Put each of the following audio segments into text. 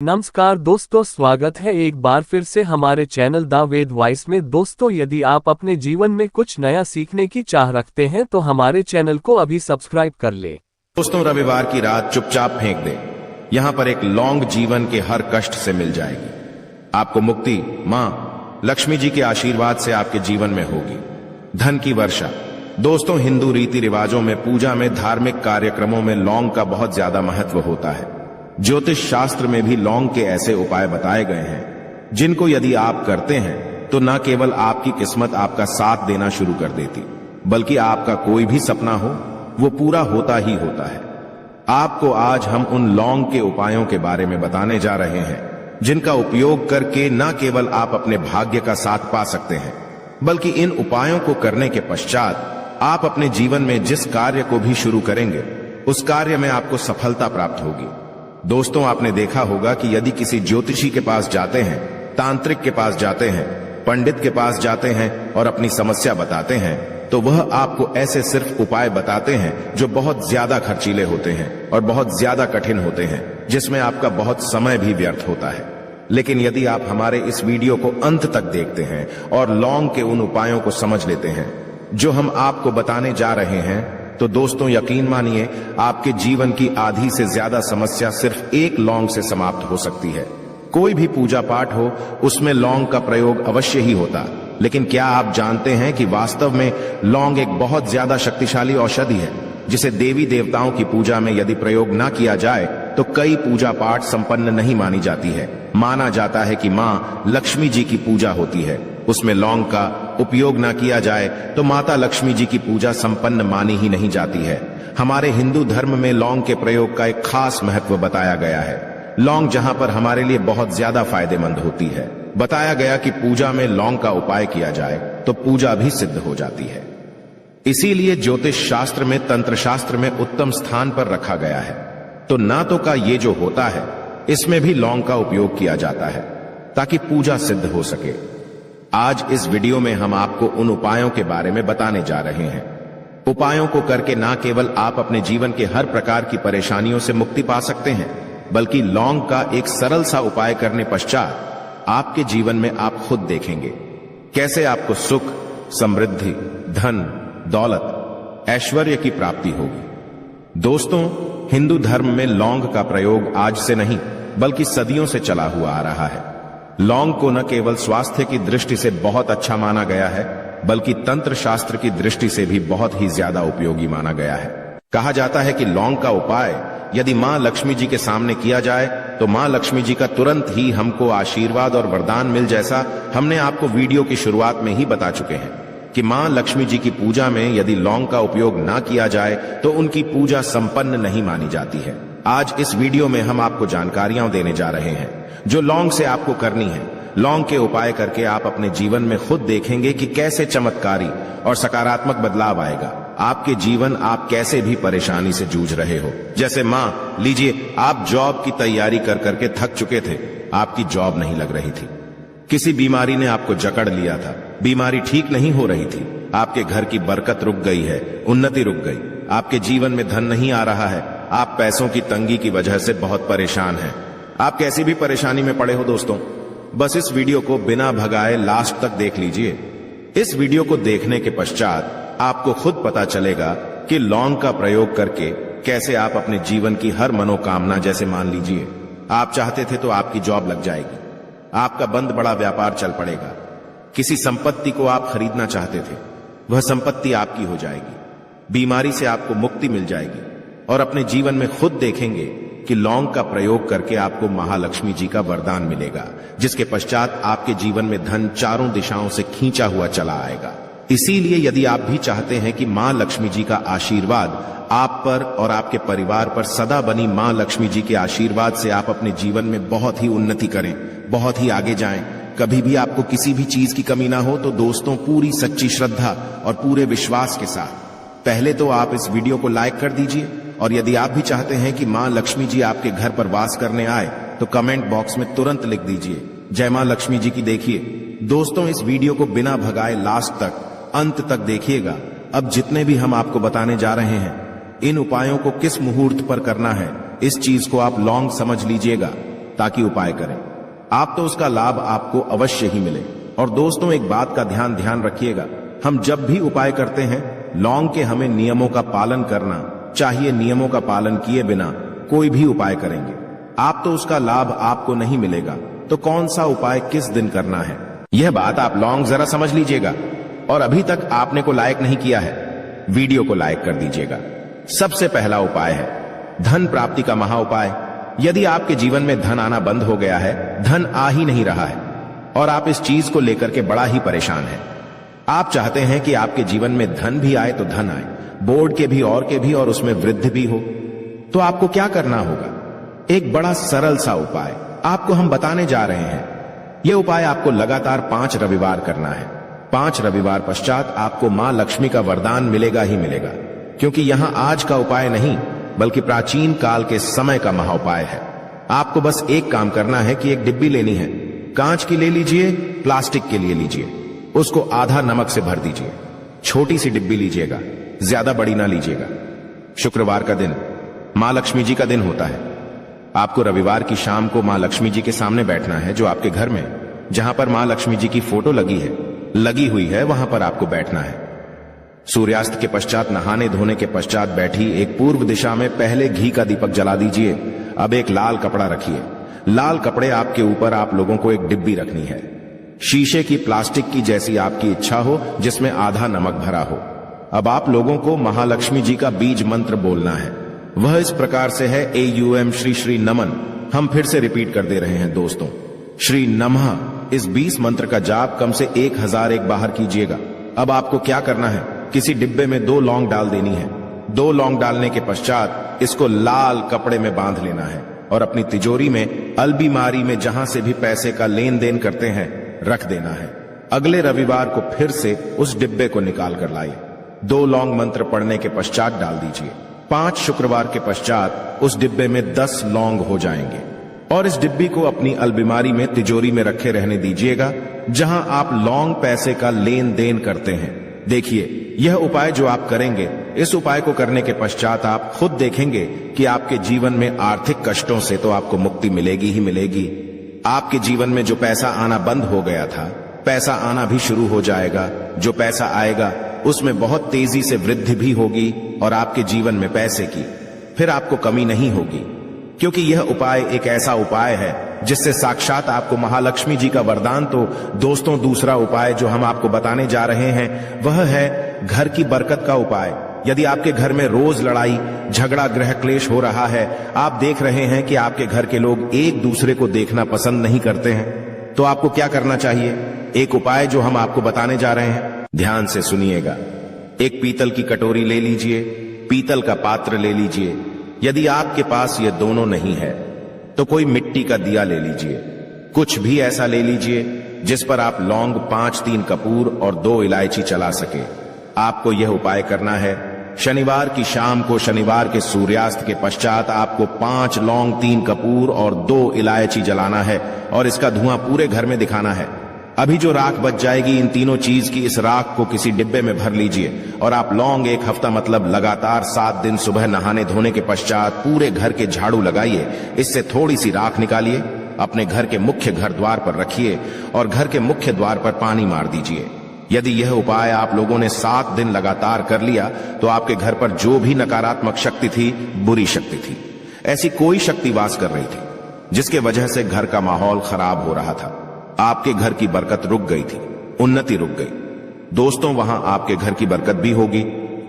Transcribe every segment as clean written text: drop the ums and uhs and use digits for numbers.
नमस्कार दोस्तों, स्वागत है एक बार फिर से हमारे चैनल द वेद वॉइस में। दोस्तों, यदि आप अपने जीवन में कुछ नया सीखने की चाह रखते हैं तो हमारे चैनल को अभी सब्सक्राइब कर ले। दोस्तों, रविवार की रात चुपचाप फेंक दे। यहाँ पर एक लौंग जीवन के हर कष्ट से मिल जाएगी। आपको मुक्ति माँ लक्ष्मी जी के आशीर्वाद से आपके जीवन में होगी। धन की वर्षा। दोस्तों, हिंदू रीति रिवाजों में, पूजा में, धार्मिक कार्यक्रमों में लौंग का बहुत ज्यादा महत्व होता है। ज्योतिष शास्त्र में भी लौंग के ऐसे उपाय बताए गए हैं जिनको यदि आप करते हैं तो न केवल आपकी किस्मत आपका साथ देना शुरू कर देती, बल्कि आपका कोई भी सपना हो वो पूरा होता ही होता है। आपको आज हम उन लौंग के उपायों के बारे में बताने जा रहे हैं जिनका उपयोग करके न केवल आप अपने भाग्य का साथ पा सकते हैं, बल्कि इन उपायों को करने के पश्चात आप अपने जीवन में जिस कार्य को भी शुरू करेंगे उस कार्य में आपको सफलता प्राप्त होगी। दोस्तों, आपने देखा होगा कि यदि किसी ज्योतिषी के पास जाते हैं, तांत्रिक के पास जाते हैं, पंडित के पास जाते हैं और अपनी समस्या बताते हैं तो वह आपको ऐसे सिर्फ उपाय बताते हैं जो बहुत ज्यादा खर्चीले होते हैं और बहुत ज्यादा कठिन होते हैं, जिसमें आपका बहुत समय भी व्यर्थ होता है। लेकिन यदि आप हमारे इस वीडियो को अंत तक देखते हैं और लौंग के उन उपायों को समझ लेते हैं जो हम आपको बताने जा रहे हैं, तो दोस्तों यकीन मानिए आपके जीवन की आधी से ज्यादा समस्या सिर्फ एक लौंग से समाप्त हो सकती है। कोई भी पूजा पाठ हो उसमें लौंग का प्रयोग अवश्य ही होता, लेकिन क्या आप जानते हैं कि वास्तव में लौंग एक बहुत ज्यादा शक्तिशाली औषधि है जिसे देवी देवताओं की पूजा में यदि प्रयोग ना किया जाए तो कई पूजा पाठ संपन्न नहीं मानी जाती है। माना जाता है कि माँ लक्ष्मी जी की पूजा होती है, उसमें लौंग का उपयोग ना किया जाए तो माता लक्ष्मी जी की पूजा संपन्न मानी ही नहीं जाती है। हमारे हिंदू धर्म में लौंग के प्रयोग का एक खास महत्व बताया गया है। लौंग जहां पर हमारे लिए बहुत ज्यादा फायदेमंद होती है, बताया गया कि पूजा में लौंग का उपाय किया जाए तो पूजा भी सिद्ध हो जाती है। इसीलिए ज्योतिष शास्त्र में, तंत्र शास्त्र में उत्तम स्थान पर रखा गया है। तो ना तो का ये जो होता है इसमें भी लौंग का उपयोग किया जाता है ताकि पूजा सिद्ध हो सके। आज इस वीडियो में हम आपको उन उपायों के बारे में बताने जा रहे हैं। उपायों को करके ना केवल आप अपने जीवन के हर प्रकार की परेशानियों से मुक्ति पा सकते हैं, बल्कि लौंग का एक सरल सा उपाय करने पश्चात आपके जीवन में आप खुद देखेंगे कैसे आपको सुख, समृद्धि, धन, दौलत, ऐश्वर्य की प्राप्ति होगी। दोस्तों, हिंदू धर्म में लौंग का प्रयोग आज से नहीं बल्कि सदियों से चला हुआ आ रहा है। लौंग को न केवल स्वास्थ्य की दृष्टि से बहुत अच्छा माना गया है, बल्कि तंत्र शास्त्र की दृष्टि से भी बहुत ही ज्यादा उपयोगी माना गया है। कहा जाता है कि लौंग का उपाय यदि मां लक्ष्मी जी के सामने किया जाए तो मां लक्ष्मी जी का तुरंत ही हमको आशीर्वाद और वरदान मिल, जैसा हमने आपको वीडियो की शुरुआत में ही बता चुके हैं कि मां लक्ष्मी जी की पूजा में यदि लौंग का उपयोग ना किया जाए तो उनकी पूजा संपन्न नहीं मानी जाती है। आज इस वीडियो में हम आपको जानकारियां देने जा रहे हैं जो लौंग से आपको करनी है। लौंग के उपाय करके आप अपने जीवन में खुद देखेंगे कि कैसे चमत्कारी और सकारात्मक बदलाव आएगा। आपके जीवन, आप कैसे भी परेशानी से जूझ रहे हो, जैसे मां लीजिए आप जॉब की तैयारी कर करके थक चुके थे, आपकी जॉब नहीं लग रही थी, किसी बीमारी ने आपको जकड़ लिया था, बीमारी ठीक नहीं हो रही थी, आपके घर की बरकत रुक गई है, उन्नति रुक गई, आपके जीवन में धन नहीं आ रहा है, आप पैसों की तंगी की वजह से बहुत परेशान हैं। आप कैसी भी परेशानी में पड़े हो दोस्तों, बस इस वीडियो को बिना भगाए लास्ट तक देख लीजिए। इस वीडियो को देखने के पश्चात आपको खुद पता चलेगा कि लौंग का प्रयोग करके कैसे आप अपने जीवन की हर मनोकामना, जैसे मान लीजिए आप चाहते थे तो आपकी जॉब लग जाएगी, आपका बंद बड़ा व्यापार चल पड़ेगा, किसी संपत्ति को आप खरीदना चाहते थे वह संपत्ति आपकी हो जाएगी, बीमारी से आपको मुक्ति मिल जाएगी और अपने जीवन में खुद देखेंगे कि लौंग का प्रयोग करके आपको महालक्ष्मी जी का वरदान मिलेगा, जिसके पश्चात आपके जीवन में धन चारों दिशाओं से खींचा हुआ चला आएगा। इसीलिए यदि आप भी चाहते हैं कि मां लक्ष्मी जी का आशीर्वाद आप पर और आपके परिवार पर सदा बनी मां लक्ष्मी जी के आशीर्वाद से आप अपने जीवन में बहुत ही उन्नति करें, बहुत ही आगे जाएं, कभी भी आपको किसी भी चीज की कमी ना हो, तो दोस्तों पूरी सच्ची श्रद्धा और पूरे विश्वास के साथ पहले तो आप इस वीडियो को लाइक कर दीजिए, और यदि आप भी चाहते हैं कि मां लक्ष्मी जी आपके घर पर वास करने आए तो कमेंट बॉक्स में तुरंत लिख दीजिए जय मां लक्ष्मी जी की। देखिए दोस्तों, इस वीडियो को बिना भगाए लास्ट तक, अंत तक देखिएगा। अब जितने भी हम आपको बताने जा रहे हैं, इन उपायों को किस मुहूर्त पर करना है, इस चीज को आप लौंग समझ लीजिएगा। ताकि उपाय करें। आप तो उसका लाभ आपको अवश्य ही मिले। और दोस्तों, एक बात का ध्यान रखिएगा, हम जब भी उपाय करते हैं लौंग के हमें नियमों का पालन करना चाहिए। नियमों का पालन किए बिना कोई भी उपाय करेंगे आप तो उसका लाभ आपको नहीं मिलेगा। तो कौन सा उपाय किस दिन करना है, यह बात आप लौंग जरा समझ लीजिएगा। और अभी तक आपने को लाइक नहीं किया है, वीडियो को लाइक कर दीजिएगा। सबसे पहला उपाय है धन प्राप्ति का महा उपाय। यदि आपके जीवन में धन आना बंद हो गया है, धन आ ही नहीं रहा है और आप इस चीज को लेकर के बड़ा ही परेशान हैं, आप चाहते हैं कि आपके जीवन में धन भी आए तो धन आए, बोर्ड के भी और उसमें वृद्धि भी हो, तो आपको क्या करना होगा? एक बड़ा सरल सा उपाय आपको हम बताने जा रहे हैं। यह उपाय आपको लगातार 5 रविवार करना है। 5 रविवार पश्चात आपको मां लक्ष्मी का वरदान मिलेगा ही मिलेगा, क्योंकि यहां आज का उपाय नहीं बल्कि प्राचीन काल के समय का महा उपाय है। आपको बस एक काम करना है कि एक डिब्बी लेनी है, कांच की ले लीजिए, प्लास्टिक के लिए लीजिए, उसको आधा नमक से भर दीजिए। छोटी सी डिब्बी लीजिएगा, ज्यादा बड़ी ना लीजिएगा। शुक्रवार का दिन मां लक्ष्मी जी का दिन होता है। आपको रविवार की शाम को मां लक्ष्मी जी के सामने बैठना है, जो आपके घर में जहां पर मां लक्ष्मी जी की फोटो लगी हुई है वहां पर आपको बैठना है। सूर्यास्त के पश्चात नहाने धोने के पश्चात बैठी एक पूर्व दिशा में पहले घी का दीपक जला दीजिए। अब एक लाल कपड़ा रखिए। लाल कपड़े आपके ऊपर आप लोगों को एक डिब्बी रखनी है, शीशे की, प्लास्टिक की, जैसी आपकी इच्छा हो, जिसमें आधा नमक भरा हो। अब आप लोगों को महालक्ष्मी जी का बीज मंत्र बोलना है। वह इस प्रकार से है, AUM श्री श्री नमन। हम फिर से रिपीट कर दे रहे हैं दोस्तों, श्री नमः। इस 20 मंत्र का जाप कम से 1001 बाहर कीजिएगा। अब आपको क्या करना है, किसी डिब्बे में 2 लौंग डाल देनी है। 2 लौंग डालने के पश्चात इसको लाल कपड़े में बांध लेना है और अपनी तिजोरी में, अलमारी में, जहां से भी पैसे का लेन देन करते हैं, रख देना है। अगले रविवार को फिर से उस डिब्बे को निकाल कर लाइए। 2 लौंग मंत्र पढ़ने के पश्चात डाल दीजिए। 5 शुक्रवार के पश्चात उस डिब्बे में 10 लौंग हो जाएंगे और इस डिब्बी को अपनी अलमारी में, तिजोरी में रखे रहने दीजिएगा, जहां आप लौंग पैसे का लेन देन करते हैं। देखिए, यह उपाय जो आप करेंगे, इस उपाय को करने के पश्चात आप खुद देखेंगे कि आपके जीवन में आर्थिक कष्टों से तो आपको मुक्ति मिलेगी ही मिलेगी। आपके जीवन में जो पैसा आना बंद हो गया था, पैसा आना भी शुरू हो जाएगा। जो पैसा आएगा उसमें बहुत तेजी से वृद्धि भी होगी और आपके जीवन में पैसे की फिर आपको कमी नहीं होगी, क्योंकि यह उपाय एक ऐसा उपाय है जिससे साक्षात आपको महालक्ष्मी जी का वरदान। तो दोस्तों, दूसरा उपाय जो हम आपको बताने जा रहे हैं वह है घर की बरकत का उपाय। यदि आपके घर में रोज लड़ाई झगड़ा गृह क्लेश हो रहा है, आप देख रहे हैं कि आपके घर के लोग एक दूसरे को देखना पसंद नहीं करते हैं, तो आपको क्या करना चाहिए? एक उपाय जो हम आपको बताने जा रहे हैं, ध्यान से सुनिएगा। एक पीतल की कटोरी ले लीजिए, पीतल का पात्र ले लीजिए। यदि आपके पास ये दोनों नहीं है तो कोई मिट्टी का दिया ले लीजिए। कुछ भी ऐसा ले लीजिए जिस पर आप लौंग, 5-3 कपूर और 2 इलायची चला सके। आपको यह उपाय करना है शनिवार की शाम को। शनिवार के सूर्यास्त के पश्चात आपको 5 लौंग, 3 कपूर और 2 इलायची जलाना है और इसका धुआं पूरे घर में दिखाना है। अभी जो राख बच जाएगी, इन तीनों चीज की, इस राख को किसी डिब्बे में भर लीजिए और आप लौंग 1 हफ्ता मतलब लगातार 7 दिन सुबह नहाने धोने के पश्चात पूरे घर के झाड़ू लगाइए। इससे थोड़ी सी राख निकालिए, अपने घर के मुख्य घर द्वार पर रखिए और घर के मुख्य द्वार पर पानी मार दीजिए। यदि यह उपाय आप लोगों ने 7 दिन लगातार कर लिया तो आपके घर पर जो भी नकारात्मक शक्ति थी, बुरी शक्ति थी, ऐसी कोई शक्ति वास कर रही थी जिसके वजह से घर का माहौल खराब हो रहा था, आपके घर की बरकत रुक गई थी, उन्नति रुक गई। दोस्तों, वहां आपके घर की बरकत भी होगी,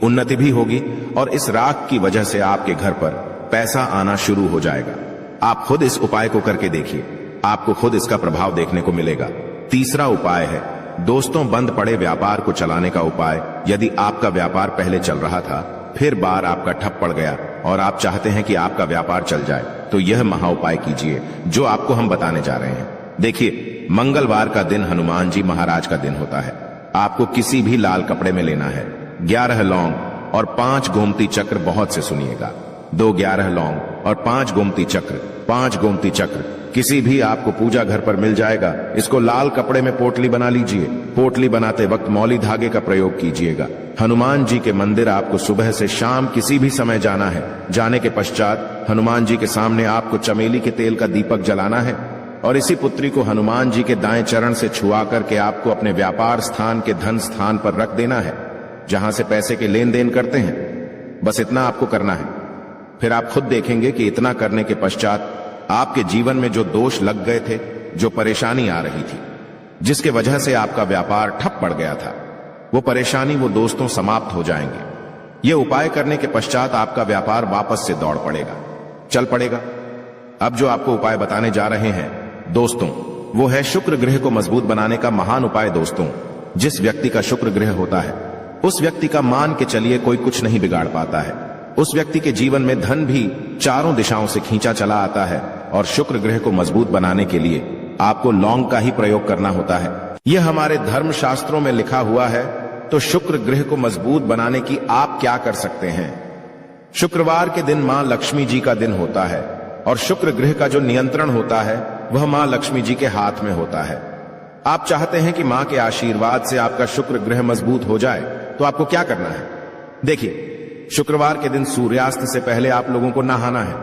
उन्नति भी होगी और इस राख की वजह से आपके घर पर पैसा आना शुरू हो जाएगा। आप खुद इस उपाय को करके देखिए, आपको खुद इसका प्रभाव देखने को मिलेगा। तीसरा उपाय है दोस्तों, बंद पड़े व्यापार को चलाने का उपाय। यदि आपका व्यापार पहले चल रहा था, फिर बार आपका ठप पड़ गया और आप चाहते हैं कि आपका व्यापार चल जाए, तो यह महा उपाय कीजिए जो आपको हम बताने जा रहे हैं। देखिए, मंगलवार का दिन हनुमान जी महाराज का दिन होता है। आपको किसी भी लाल कपड़े में लेना है 11 लौंग और 5 गोमती चक्र। बहुत से सुनिएगा, 2 11 लौंग और 5 गोमती चक्र। 5 गोमती चक्र किसी भी आपको पूजा घर पर मिल जाएगा। इसको लाल कपड़े में पोटली बना लीजिए। पोटली बनाते वक्त मौली धागे का प्रयोग कीजिएगा। हनुमान जी के मंदिर आपको सुबह से शाम किसी भी समय जाना है। जाने के पश्चात हनुमान जी के सामने आपको चमेली के तेल का दीपक जलाना है और इसी पुत्री को हनुमान जी के दाएं चरण से छुआ करके आपको अपने व्यापार स्थान के धन स्थान पर रख देना है, जहां से पैसे के लेन देन करते हैं। बस इतना आपको करना है। फिर आप खुद देखेंगे कि इतना करने के पश्चात आपके जीवन में जो दोष लग गए थे, जो परेशानी आ रही थी, जिसके वजह से आपका व्यापार ठप पड़ गया था, वो परेशानी, वो दोस्तों समाप्त हो जाएंगे। ये उपाय करने के पश्चात आपका व्यापार वापस से दौड़ पड़ेगा, चल पड़ेगा। अब जो आपको उपाय बताने जा रहे हैं दोस्तों, वो है शुक्र ग्रह को मजबूत बनाने का महान उपाय। दोस्तों, जिस व्यक्ति का शुक्र ग्रह होता है उस व्यक्ति का मान के चलिए कोई कुछ नहीं बिगाड़ पाता है। उस व्यक्ति के जीवन में धन भी चारों दिशाओं से खींचा चला आता है। और शुक्र ग्रह को मजबूत बनाने के लिए आपको लौंग का ही प्रयोग करना होता है। यह हमारे धर्म शास्त्रों में लिखा हुआ है। तो शुक्र ग्रह को मजबूत बनाने की आप क्या कर सकते हैं? शुक्रवार के दिन मां लक्ष्मी जी का दिन होता है और शुक्र ग्रह का जो नियंत्रण होता है वह मां लक्ष्मी जी के हाथ में होता है। आप चाहते हैं कि मां के आशीर्वाद से आपका शुक्र ग्रह मजबूत हो जाए, तो आपको क्या करना है? देखिए, शुक्रवार के दिन सूर्यास्त से पहले आप लोगों को नहाना है,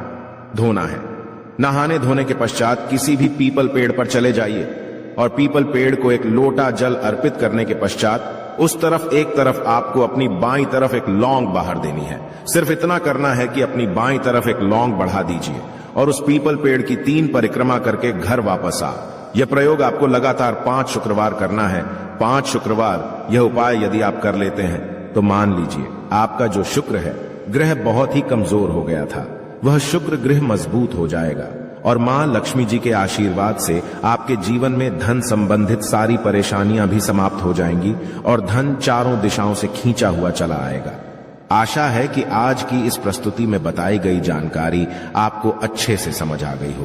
धोना है। नहाने धोने के पश्चात किसी भी पीपल पेड़ पर चले जाइए और पीपल पेड़ को एक लोटा जल अर्पित करने के पश्चात उस तरफ एक तरफ आपको अपनी बाईं तरफ एक लौंग बाहर देनी है। सिर्फ इतना करना है कि अपनी बाईं तरफ एक लौंग बढ़ा दीजिए और उस पीपल पेड़ की 3 परिक्रमा करके घर वापस आ। यह प्रयोग आपको लगातार 5 शुक्रवार करना है। 5 शुक्रवार यह उपाय यदि आप कर लेते हैं तो मान लीजिए आपका जो शुक्र है ग्रह बहुत ही कमजोर हो गया था, वह शुक्र ग्रह मजबूत हो जाएगा और मां लक्ष्मी जी के आशीर्वाद से आपके जीवन में धन संबंधित सारी परेशानियां भी समाप्त हो जाएंगी और धन चारों दिशाओं से खींचा हुआ चला आएगा। आशा है कि आज की इस प्रस्तुति में बताई गई जानकारी आपको अच्छे से समझ आ गई हो।